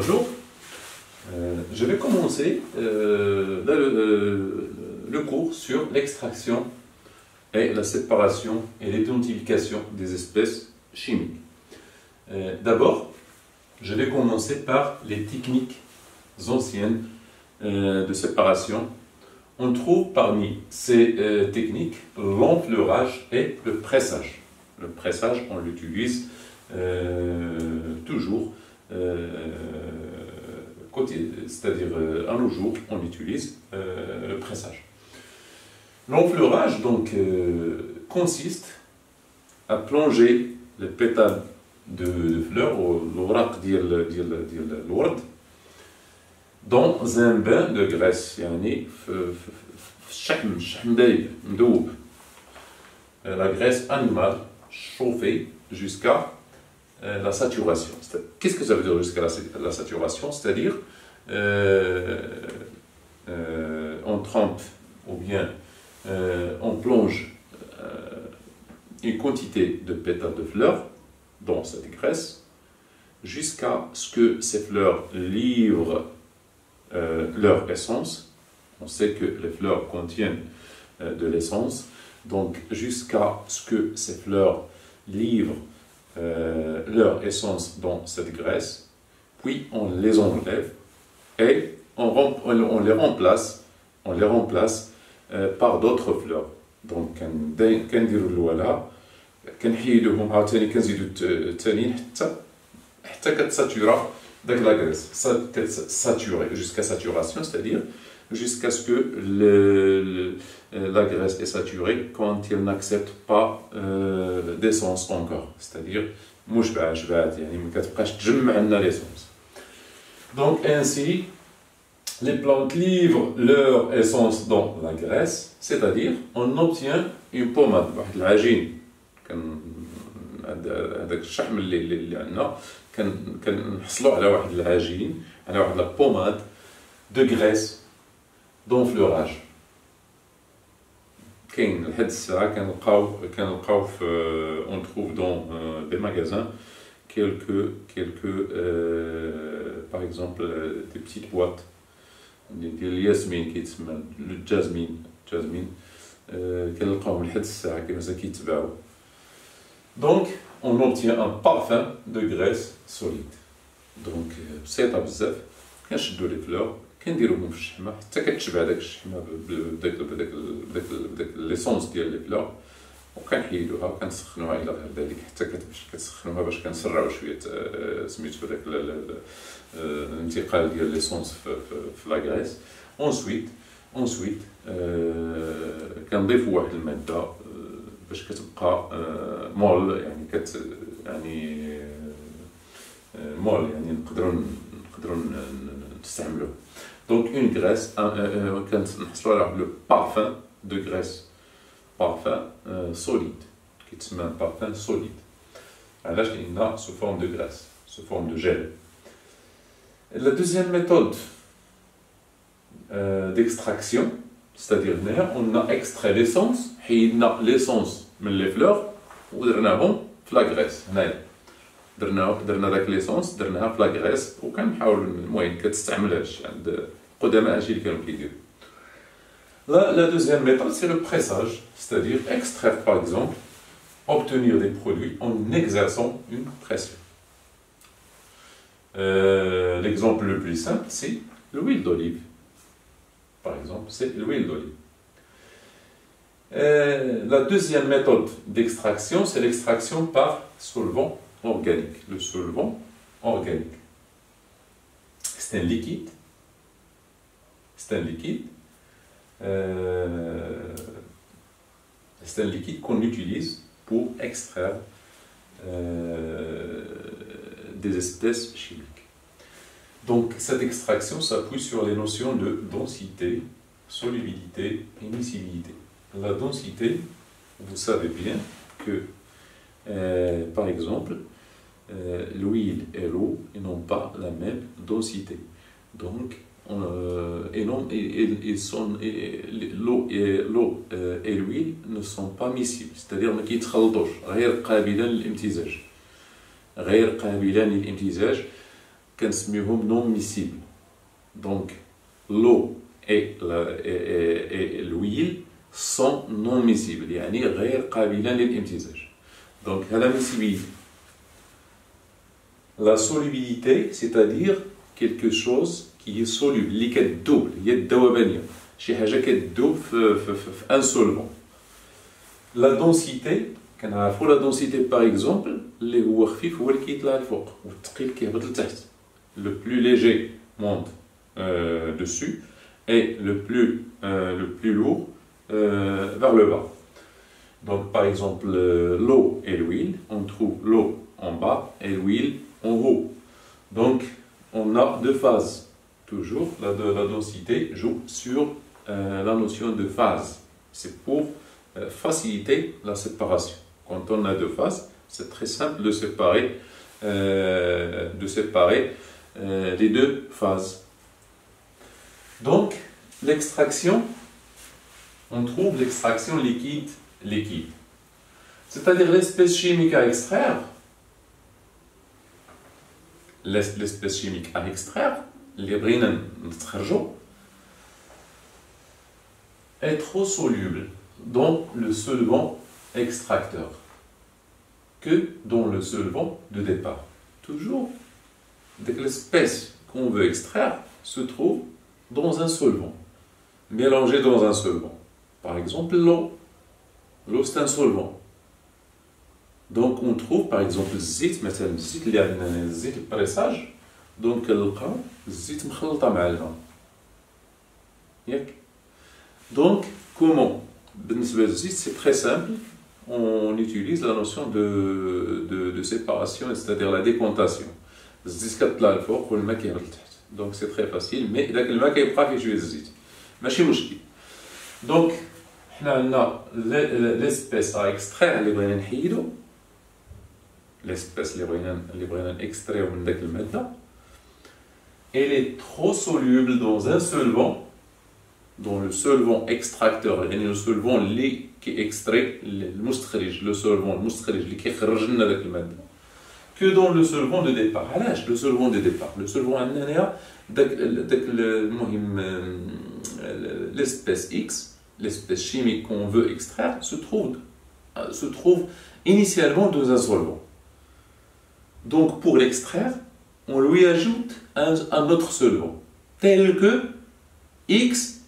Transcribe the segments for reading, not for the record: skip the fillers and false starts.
Bonjour, je vais commencer le cours sur l'extraction et la séparation et l'identification des espèces chimiques. D'abord, je vais commencer par les techniques anciennes de séparation. On trouve parmi ces techniques l'enfleurage et le pressage. Le pressage, on l'utilise toujours, c'est-à-dire à nos jours, on utilise le pressage. L'enfleurage donc consiste à plonger les pétales de fleurs ou l'ouraq ديال الورد dans un bain de graisse, يعني في الشحم دايب مذوب, la graisse animale chauffée jusqu'à la saturation. Qu'est-ce que ça veut dire jusqu'à la saturation? C'est-à-dire on trempe ou bien on plonge une quantité de pétales de fleurs dans cette graisse jusqu'à ce que ces fleurs livrent leur essence. On sait que les fleurs contiennent de l'essence, donc jusqu'à ce que ces fleurs livrent leur essence dans cette graisse, puis on les enlève et on les remplace par d'autres fleurs. Donc كنديروا الأولى كنحيدوهم عاوتاني كنزيدو الثانيين حتى كتساتورا داك لا غريس كتساتوري jusqu'à saturation, c'est-à-dire jusqu'à ce que la graisse est saturée quand elle n'accepte pas d'essence encore, c'est-à-dire مشبعة يعني ما كتبقاش تجمع لنا l'essence. Donc ainsi les plantes livrent leur essence dans la graisse, c'est-à-dire on obtient une pommade, واحد العجين. هذاك الشحم اللي عندنا كنحصلوا على واحد العجين, على واحد la pommade de graisse d'enfleurage. كاين لحد الساعه كنلقاو on trouve dans des magasins quelques par exemple des petites boîtes ديال الياسمين كيتسمى الجازمين كنلقاوهم لحد الساعه مازال كيتباعوا. Donc on obtient un parfum de graisse solide. Donc بسيطه بزاف, كنشدو لي فلور كنديروهم في الشحمه حتى كتشبع داك الشحمه بداك ليسونس ديال لي فلور, وكنحيدوها وكنسخنوها الى غير ذلك حتى كتسخنوها باش كنسرعوا شويه سميتو داك الانتقال ديال ليسونس في لا غريس. ensuite كنضيفوا واحد الماده باش كتبقى مول, يعني مول, يعني نقدروا نستعملوه. Donc une graisse, كنحصلوا على le parfum de graisse, parfum solide, كيتسمى parfum solide. علاش؟ لأنها sous forme de graisse, sous forme de gel. La deuxième méthode d'extraction, c'est-à-dire on a extrait l'essence, حيدنا l'essence من les fleurs ودرناهم في la graisse. هنايا درنا داك ليسونس درناها في لا غريس وكنحاولوا المهم كتستعملهاش عند قدماء هادشي اللي كانوا كيديروا. La deuxième méthode, c'est le pressage, c'est-à-dire extraire par exemple, obtenir des produits en exerçant une pression. L'exemple le plus simple, c'est l'huile d'olive. Par exemple, c'est l'huile d'olive. La deuxième méthode d'extraction, c'est l'extraction par solvant organique. Le solvant organique. C'est un liquide. C'est un liquide qu'on utilise pour extraire des espèces chimiques. Donc cette extraction s'appuie sur les notions de densité, solubilité et miscibilité. La densité, vous savez bien que par exemple l'huile et l'eau n'ont pas la même densité. Donc l'eau et l'huile ne sont pas miscibles, c'est-à-dire ما كيتخلطوش, غير قابلان للامتزاج. كنسميوهم non miscibles. Donc l'eau et l'huile sont non miscibles, يعني غير قابلان للامتزاج. Donc هذا miscibilité. La solubilité, c'est-à-dire quelque chose qui est soluble, اللي كتذوب، هي الذوبانية، شي حاجة كتذوب في un solvant. La densité، كنعرفوا la densité par exemple اللي هو خفيف هو اللي كيطلع لفوق والثقيل كيهبط لتحت. Le plus léger monte dessus et le plus lourd vers le bas. Donc par exemple l'eau et l'huile, on trouve l'eau en bas et l'huile en haut. Donc on a deux phases. Toujours la densité joue sur la notion de phase. C'est pour faciliter la séparation. Quand on a deux phases, c'est très simple de séparer les deux phases. Donc, l'extraction, on trouve l'extraction liquide. C'est-à-dire l'espèce chimique à extraire, l'espèce chimique à extraire, les brines est trop soluble dans le solvant extracteur que dans le solvant de départ. Toujours, dès que l'espèce qu'on veut extraire se trouve dans un solvant, mélangé dans un solvant. Par exemple, l'eau. L'eau, c'est un solvant. Donc, on trouve, par exemple, le zit, مثلا الزيت اللي عندنا الزيت البريساج، donc كنلقاو الزيت مخلطة مع الماء. ياك؟ Donc, comment? بالنسبة للزيت, c'est très simple. On utilise la notion de séparation, c'est-à-dire la décontation. الزيت كتطلع الفوق والماء كيهبط لتحت. Donc c'est très facile, mais داك الماء كيبقى فيه شوية الزيت. ماشي مشكل. Donc حنا عندنا l'espèce à extraire اللي بغينا نحيدو. L'espèce اللي بغينا نextraire من داك المادة. Elle est trop soluble dans un solvant. Dans le solvant extracteur, يعني le solvant اللي كيextrait المستخرج، le solvant المستخرج اللي كيخرج لنا داك المادة. Que dans le solvant de départ. علاش le solvant de départ? Le solvant عندنا هنايا داك المهم l'espèce X, l'espèce chimique qu'on veut extraire se trouve initialement dans un solvant. Donc pour l'extraire, on lui ajoute un autre solvant, tel que X,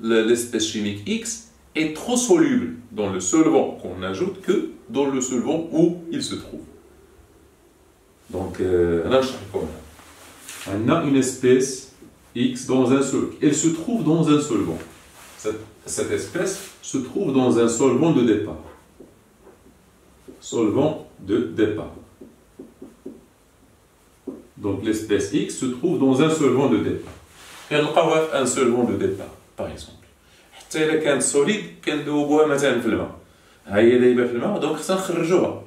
l'espèce chimique X, est trop soluble dans le solvant qu'on ajoute que dans le solvant où il se trouve. Donc, on a une espèce X dans un solvant. Elle se trouve dans un solvant. Cette espèce se trouve dans un solvant de départ. Solvant de départ. Donc, l'espèce X se trouve dans un solvant de départ. Elle a un solvant de départ, par exemple. حتى إلا كانت solide, كندوبوها مثلا في الماء. هي دايبة في الماء, donc خصنا نخرجوها.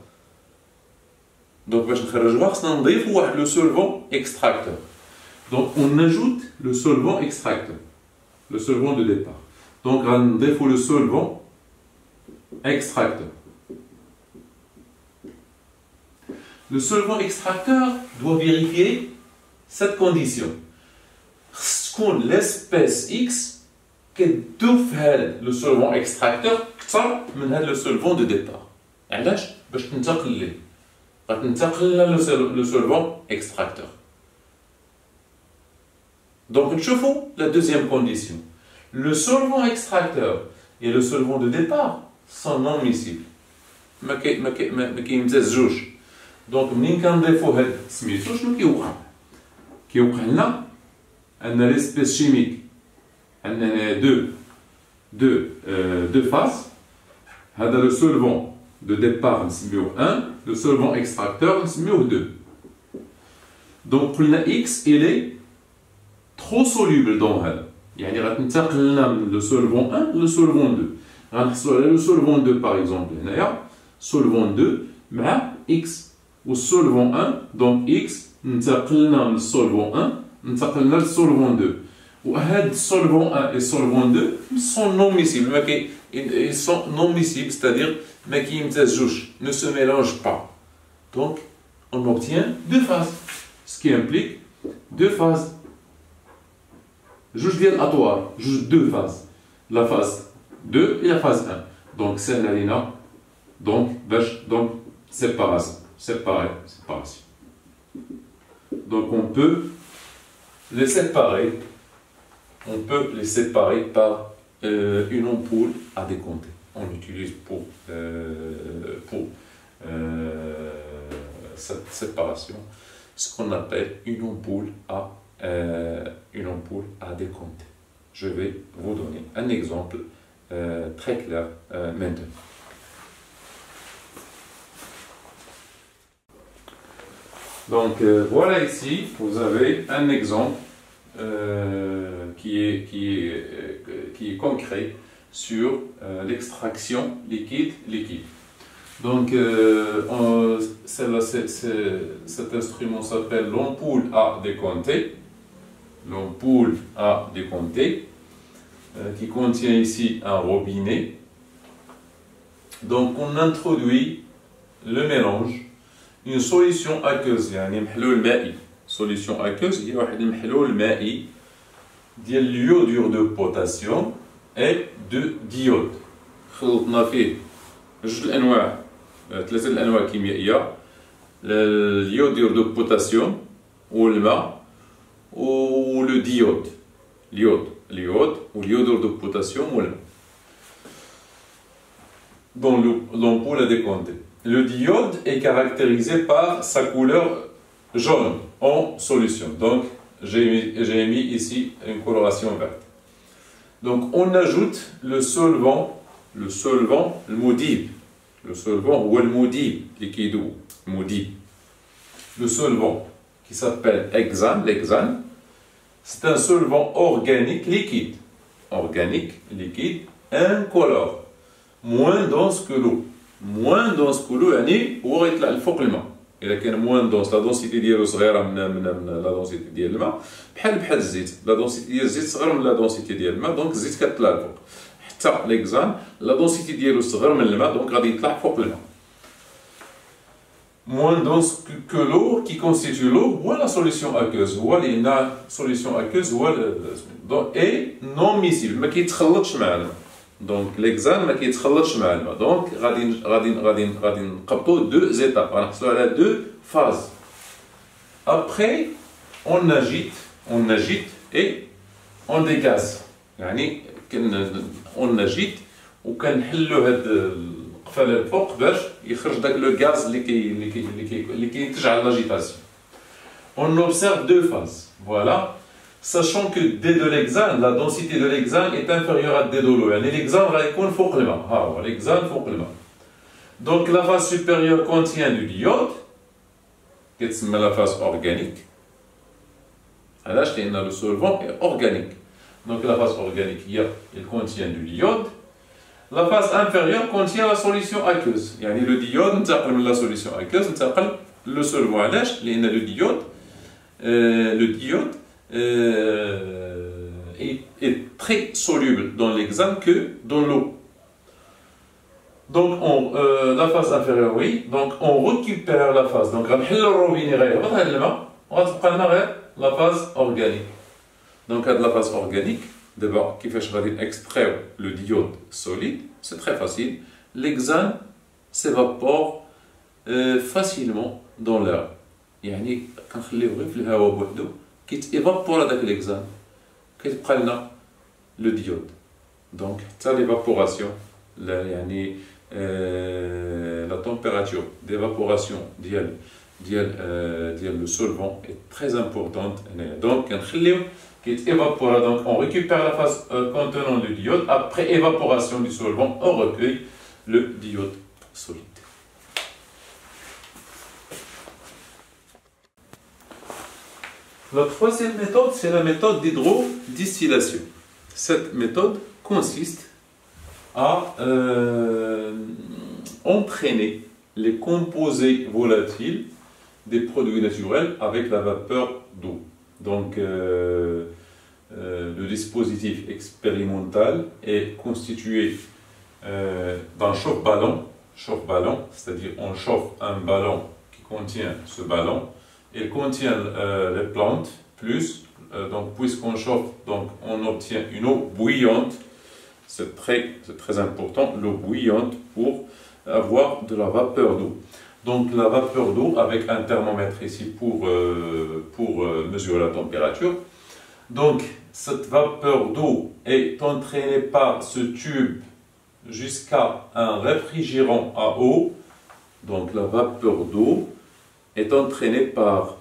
Donc, باش نخرجوها خصنا نضيفوا واحد le solvant extracteur. Donc, on ajoute le solvant extracteur, le solvant de départ. Donc, غنضيفوا le solvant extracteur. Le solvant extracteur doit vérifier cette condition. تكون l'espèce X كتذوب في هذا le solvant extracteur أكثر من هذا le solvant de départ. علاش؟ باش تنتقل ليه. غتنتقل le solvant extracteur. Donc, نشوفوا la deuxième condition. Le solvant extracteur et le solvant de départ sont non miscibles. ما كيمتزجوش. Donc, منين كنضيفوا هاد سميتو شنو كيوقع؟ كيوقع لنا أن l'espèce chimique عندنا deux phases. هذا le solvant de départ نسميوه 1, le solvant extracteur نسميوه 2. Donc, قلنا X il est trop soluble dans هذا. يعني غتنتقل لنا من le solvant 1 le solvant 2. غنحصلوا على le solvant 2 par exemple هنايا solvant 2 مع X. و solvant 1 donc X ننتقلنا من solvant 1 ننتقلنا لل solvant 2. وهاد solvant 1 et solvant 2 sont non miscibles. Ils sont non miscibles, c'est-à-dire ما كيمتزجوش, ne se mélangent pas. Donc on obtient deux phases, ce qui implique deux phases. جوج ديال الأطوار، deux phases. La phase 2 et la phase 1. Donc, c'est là, donc, séparation. Donc, on peut les séparer. Par une ampoule à décompter. On l'utilise pour cette séparation, ce qu'on appelle une ampoule à décompter. Je vais vous donner un exemple très clair maintenant. Donc voilà ici, vous avez un exemple qui est concret sur l'extraction liquide. Donc cet instrument s'appelle l'ampoule à décompter. Qui contient ici un robinet. Donc on introduit le mélange, une solution aqueuse, يعني محلول مائي. Solution aqueuse هي واحد المحلول مائي ديال اليودور de potassium et de diode. خلطنا فيه ثلاثة الأنواع الكيميائية، اليودور de potassium والماء le diode. L'iode ou l'iodure de potassium ou l'eau. Dans l'ampoule à décompter. Le diode est caractérisé par sa couleur jaune en solution. Donc, j'ai mis ici une coloration verte. Donc, on ajoute le solvant, le modib. Le solvant ou le modib, liquide modib. Le solvant qui s'appelle l'hexane. C'est un solvant organique liquide. Incolore. Moins dense que l'eau. يعني هو غيطلع لفوق الماء. إذا كان moins dense la densité ديالو صغيرة من la densité ديال الماء بحال الزيت. La densité ديال الزيت صغيرة من la densité ديال الماء دونك الزيت كتطلع لفوق. حتى ليكزان la densité ديالو صغير من الماء دونك غادي يطلع فوق الماء. Moins dense que l'eau qui constitue l'eau, ou la solution aqueuse, ou la solution aqueuse, et non miscible, mais qui est très mal. Donc l'examen qui est très mal. Donc radin deux étapes, on a deux phases. Après, on agite et on dégaze. يعني on agite وكنحلوا هاد قفل الفوق باش يخرج داك لو غاز اللي كينتج على لاجيتاسيون. On observe deux phases. Voilà. Sachant que D de l'hexane, la densité de l'hexane est inférieure à D de l'eau. يعني l'hexane غيكون فوق الماء. ها هو l'hexane فوق الماء. Donc la phase supérieure contient du diode كتسمى la phase organique. علاش؟ لأن le solvant est organique. Donc la phase organique, il contient du diode. La phase inférieure contient la solution aqueuse. يعني le diode انتقل من la solution aqueuse انتقل le solvant. علاش؟ لأن le diode est très soluble dans l'hexane que dans l'eau. Donc la phase inférieure, oui. Donc on récupère la phase. Donc la phase organique. Donc la phase organique, d'abord, qui fait extraire le diode solide, c'est très facile. L'hexane s'évapore facilement dans l'air. يعني كنخليوه غير في الهواء بوحدو كيتيفابور هذاك ليكزان كيتبقى لنا لو ديود. دونك حتى ليفابوراسيون يعني la température d'évaporation ديال le solvant est très importante. Donc كنخليوه كيتيفابور. Donc on récupère la phase contenant le diode. Après évaporation du solvant, on recueille le diode solide. La troisième méthode, c'est la méthode d'hydrodistillation. Cette méthode consiste à entraîner les composés volatiles des produits naturels avec la vapeur d'eau. Donc, le dispositif expérimental est constitué d'un chauffe-ballon, c'est-à-dire on chauffe un ballon qui contient ce ballon il contient les plantes, plus, donc puisqu'on chauffe, donc on obtient une eau bouillante. C'est très important, l'eau bouillante, pour avoir de la vapeur d'eau. Donc la vapeur d'eau, avec un thermomètre ici pour mesurer la température. Donc cette vapeur d'eau est entraînée par ce tube jusqu'à un réfrigérant à eau. Donc la vapeur d'eau est entraînée par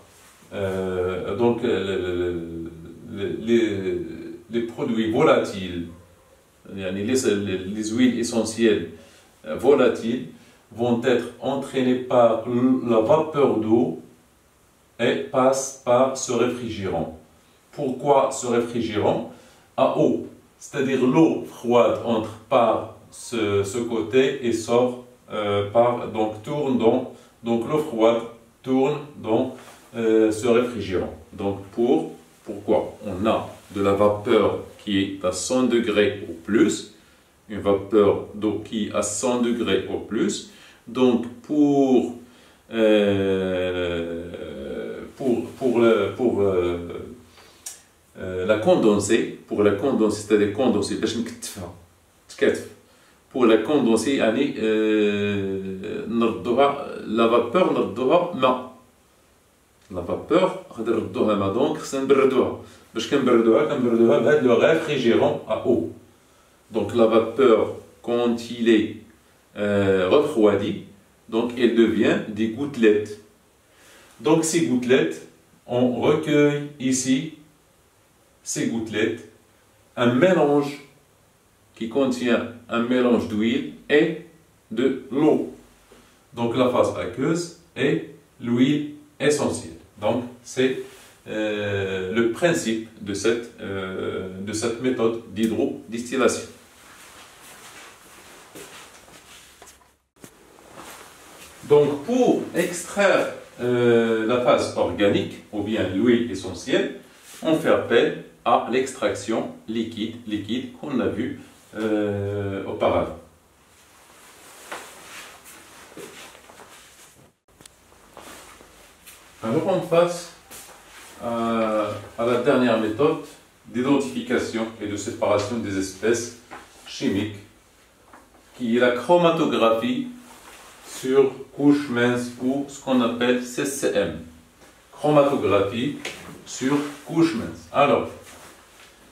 donc, les produits volatiles, les huiles essentielles volatiles vont être entraînées par la vapeur d'eau et passent par ce réfrigérant. Pourquoi ce réfrigérant? À eau, c'est-à-dire l'eau froide entre par ce côté et sort tourne donc l'eau froide tourne dans ce réfrigérant. Donc pourquoi on a de la vapeur qui est à 100 degrés au plus, une vapeur d'eau qui est à 100 degrés au plus. Donc pour la condenser, c'est-à-dire condenser باش نكتفها تكتف. Pour la condenser يعني نردوها la vapeur نردوها ماء. La vapeur نقدر نردوها ماء، دونك خصنا نبردوها. باش كنبردوها بهذا le réfrigérant à eau. Donc la vapeur, quand il est refroidi, donc elle devient des gouttelettes. Donc ces gouttelettes, on recueille ici ces gouttelettes, un mélange qui contient un mélange d'huile et de l'eau. Donc la phase aqueuse et l'huile essentielle. Donc c'est le principe de cette méthode d'hydrodistillation. Donc pour extraire la phase organique ou bien l'huile essentielle, on fait appel à l'extraction liquide qu'on a vu auparavant. Alors on passe à la dernière méthode d'identification et de séparation des espèces chimiques, qui est la chromatographie sur couche mince, ou ce qu'on appelle CCM. Chromatographie sur couche mince. Alors,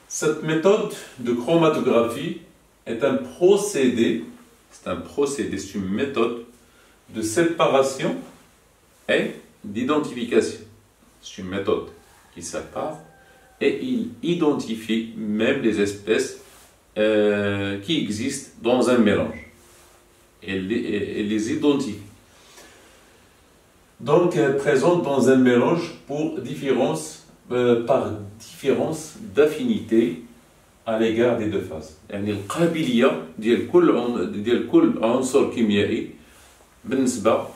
cette méthode de chromatographie est un procédé, c'est une méthode de séparation et d'identification. C'est une méthode qui sépare et il identifie même les espèces qui existent dans un mélange. Elle les identifie. Donc, elle présente dans un mélange par différence d'affinité à l'égard des deux phases. يعني القابلية ديال كل عنصر كيميائي بالنسبة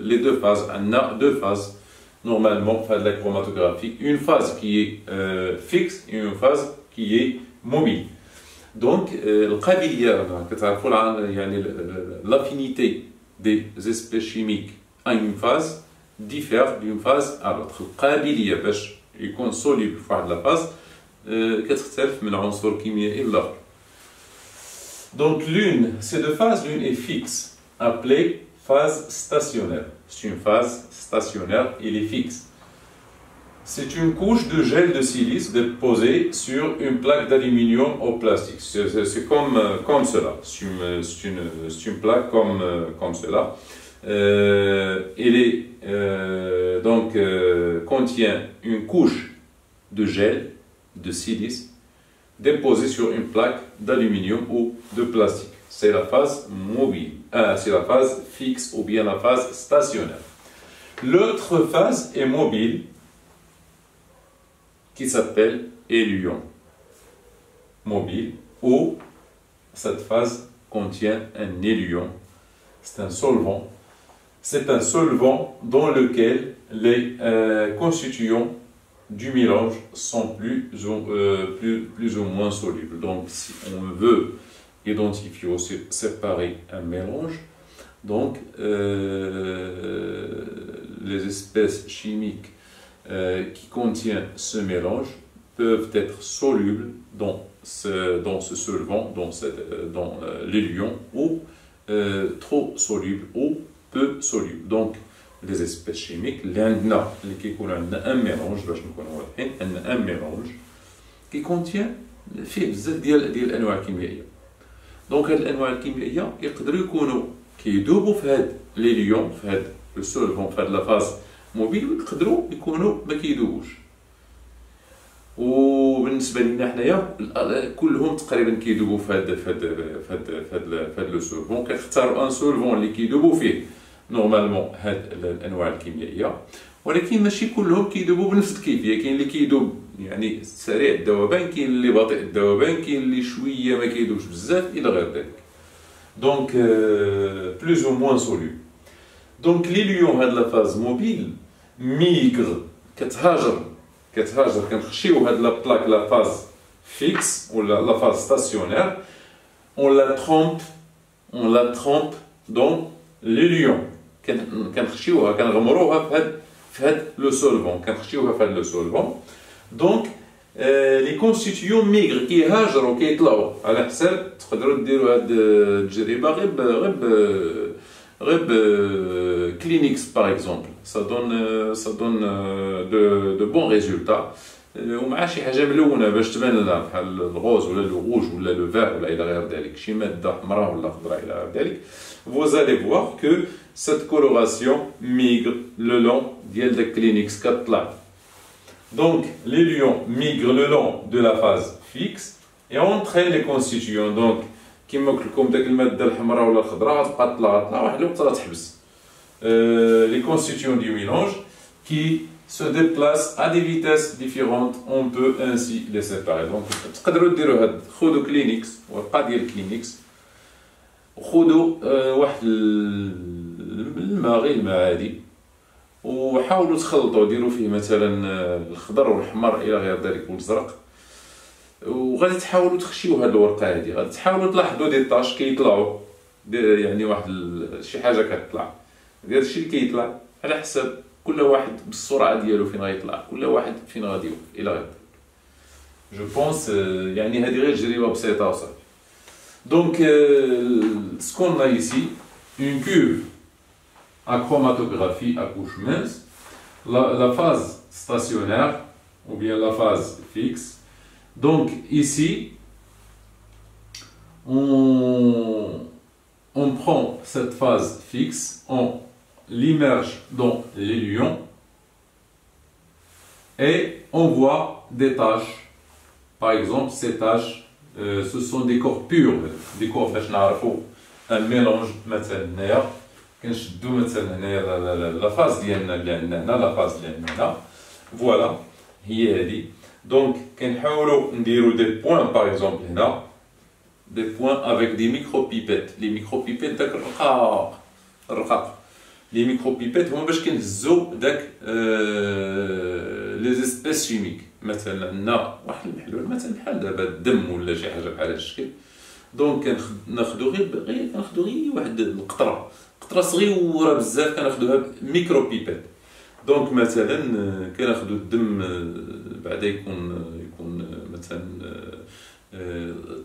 les deux phases. On a deux phases normalement de la chromatographie, une phase qui est fixe et une phase qui est mobile. Donc l'affinité des espèces chimiques à une phase diffère d'une phase à l'autre. القابلية باش يكون soluble في واحد la phase كتختلف من عنصر كيميائي لآخر. Donc ces deux phases, l'une est fixe, appelée phase stationnaire. C'est une phase stationnaire, elle est fixe. C'est une couche de gel de silice déposée sur une plaque d'aluminium au plastique. C'est comme cela. C'est une plaque comme cela. Contient une couche de gel de silice déposée sur une plaque d'aluminium ou de plastique. C'est la phase mobile. C'est la phase fixe ou bien la phase stationnaire. L'autre phase est mobile, qui s'appelle éluant mobile, où cette phase contient un éluant. C'est un solvant. C'est un solvant dans lequel les constituants du mélange sont plus ou moins solubles. Donc, si on veut identifier ou séparer un mélange, Donc, les espèces chimiques qui contiennent ce mélange peuvent être solubles dans ce solvant, dans l'éluant, ou trop solubles ou peu solubles. Donc, les espèces chimiques, un mélange, un mélange qui contient فيه بزاف ديال الانواع الكيميائيه. دونك هاد الانواع الكيميائيه يقدروا يكونوا كيذوبوا في هاد لي ليون، في هاد لو سولفون، في هاد لا فاز موبيل، ويقدروا يكونوا ما كيذوبوش. وبالنسبه لنا حنايا كلهم تقريبا كيذوبوا في هاد لو سولفون. كنختاروا ان سولفون اللي كيذوبوا فيه نورمالمون هاد الانواع الكيميائيه، ولكن ماشي كلهم كيذوبوا بنفس الكيفيه. كاين اللي كيذوب يعني سريع الذوبان، كاين اللي بطيء الذوبان، كاين اللي شويه ما كيذوبش بزاف الى غير ذلك. دونك بلوز او موان سوليبل. دونك لي ليون هاد لا فاز موبيل ميغر، كتهاجر كنخشيو هاد لا بلاك لا فاز فيكس ولا لا فاز ستاسيونير، اون لا ترومب دون لي ليون. كنخشيوها، كنغمروها في هاد لو سولفون، دونك لي كونستيتيون ميغر كيهاجروا كيطلعوا على حساب. تقدروا ديروا هاد التجربه غير كلينيكس باغ اكزومبل، سا دون دو بون ريزولتا، ومع شي حاجه ملونه باش تبان لنا بحال الغوز ولا لو روج ولا لو فير ولا الى غير ذلك، شي ماده حمراء ولا خضراء الى غير ذلك. vous allez voir que cette coloration migre le long ديال داك كلينيكس كتطلع. Donc, les lions migrent le long de la phase fixe et entraînent les constituants. Donc, كما قلت لكم داك الماده الحمراء ولا الخضراء غتبقى طلع واحد الوقت غتحبس. Les constituants du mélange qui se déplacent à des vitesses différentes, on peut ainsi les séparer. Donc, تقدروا ديروا هاد، خذوا كلينيكس ورقه ديال كلينيكس، وخذوا واحد الماء، غير الماء عادي، وحاولوا تخلطوا، ديروا فيه مثلا الخضر والحمر الى غير ذلك والازرق، وغادي تحاولوا تخشيو هاد الورقه هادي. غادي تحاولوا تلاحظوا دي طاش كيطلعوا، يعني واحد شي حاجه كتطلع، ديال الشيء اللي كيطلع على حسب كل واحد بالسرعه ديالو فين غيطلع، كل واحد فين غادي يوقف الى غير ذلك. جو بونس يعني هذه غير تجربه بسيطه وصافي. دونك سكون ايسي اون كوف à chromatographie à couche mince, la phase stationnaire ou bien la phase fixe. Donc ici, on prend cette phase fixe, on l'immerge dans l'éluant et on voit des taches. Par exemple, ces taches, ce sont des corps purs, des corps un mélange مثلا. كنشدو مثلا هنايا لا فاز ديالنا اللي عندنا هنا، لا فاز اللي عندنا هنا، فوالا هي هادي. دونك كنحاولو نديرو دي بوين باغ اكزومبل هنا، دي بوين افيك دي ميكرو بيبيت. لي ميكرو بيبيت داك الرقاق لي ميكرو بيبيت هما باش كنهزو داك لي زيسبيس شيميك. مثلا عندنا واحد المحلول مثلا بحال دابا الدم ولا شي حاجه بحال هاد الشكل. دونك كناخدو غير واحد القطره صغيره بزاف، كناخدوها ميكرو بيبيت. دونك مثلا كناخدو الدم بعدا يكون مثلا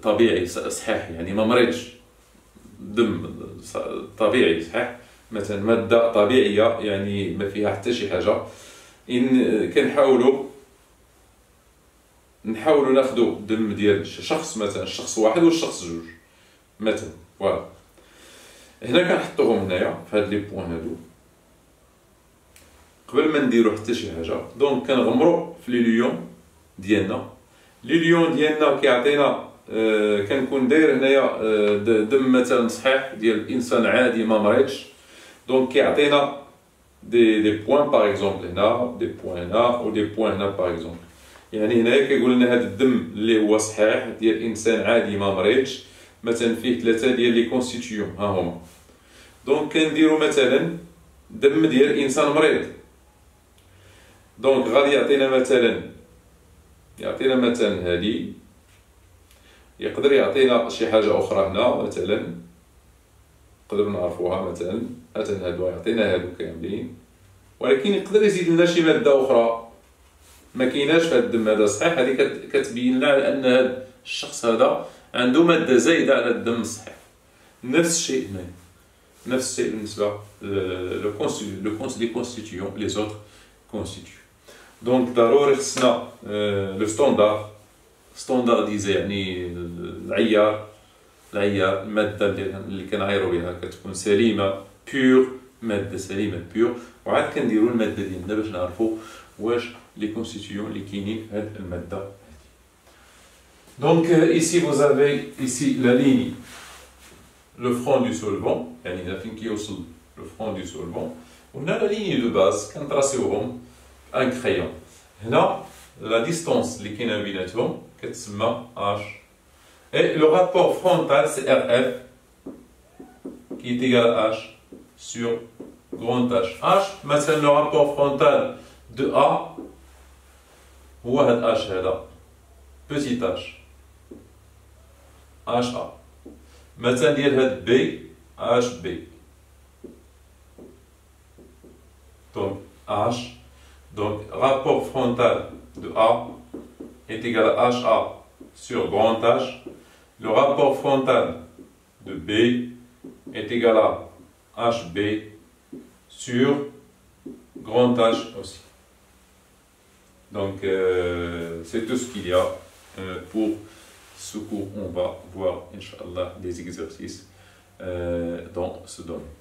طبيعي صحيح، يعني ما مريضش، دم طبيعي صحيح، مثلا ماده طبيعيه يعني ما فيها حتى شي حاجه. نحاولوا ناخدو دم ديال شخص، مثلا شخص واحد ولا شخص جوج مثلا، فوالا. هنا كنحطوهم هنايا في هاد لي بوين هادو قبل ما نديرو حتى شي حاجه. دونك كنغمرو في لي ليون ديالنا. لي ليون ديالنا كيعطينا كنكون داير هنايا دم مثلا صحيح ديال انسان عادي ما مريضش. دونك كيعطينا دي بوين باغ اكزومبل هنا، دي بوين هنا و دي بوين هنا باغ اكزومبل. يعني هنايا كيقول لنا هاد الدم اللي هو صحيح ديال انسان عادي ما مريضش مثلا فيه 3 ديال لي كونستيتيون ها هما. دونك كنديرو مثلا دم ديال انسان مريض. دونك غادي يعطينا مثلا هادي، يقدر يعطينا شي حاجه اخرى هنا مثلا نقدروا نعرفوها مثلا هادو يعطينا هادو كاملين، ولكن يقدر يزيد لنا شي ماده اخرى ما كايناش في هذا الدم هذا صحيح. هذه كتبين لنا ان هذا الشخص هذا عنده ماده زايده على الدم الصحيح. نفس الشيء هنا، نفس الشيء بالنسبه لي كونستيتيون لي زوتر كونستيتيون. دونك ضروري خصنا لو ستوندارديزي، يعني العيار الماده اللي كنعايروا بها كتكون سليمه بيور، ماده سليمه بيور. وعاد كنديروا الماده ديالنا باش نعرفوا واش لي كونستيتيون اللي كاينين في هذه الماده هذه. دونك ici vous avez ici la ligne le front du solvant، يعني هنا فين كيوصل le front du solvant، وهنا la ligne de base كنطراسيوهم ان كريون. هنا la distance اللي كاينه بيناتهم كتسمى h، et le rapport frontal c'est RF qui est égal à h sur grand H. H مثلا le rapport frontal de A هو هاد H هذا petit h HA، مثلا ديال هاد B HB. donc H، donc rapport frontal de A est égal à HA sur grand H. Le rapport frontal de B est égal à HB sur grand H aussi. Donc c'est tout ce qu'il y a pour ce cours. On va voir Inch'Allah des exercices dans ce domaine.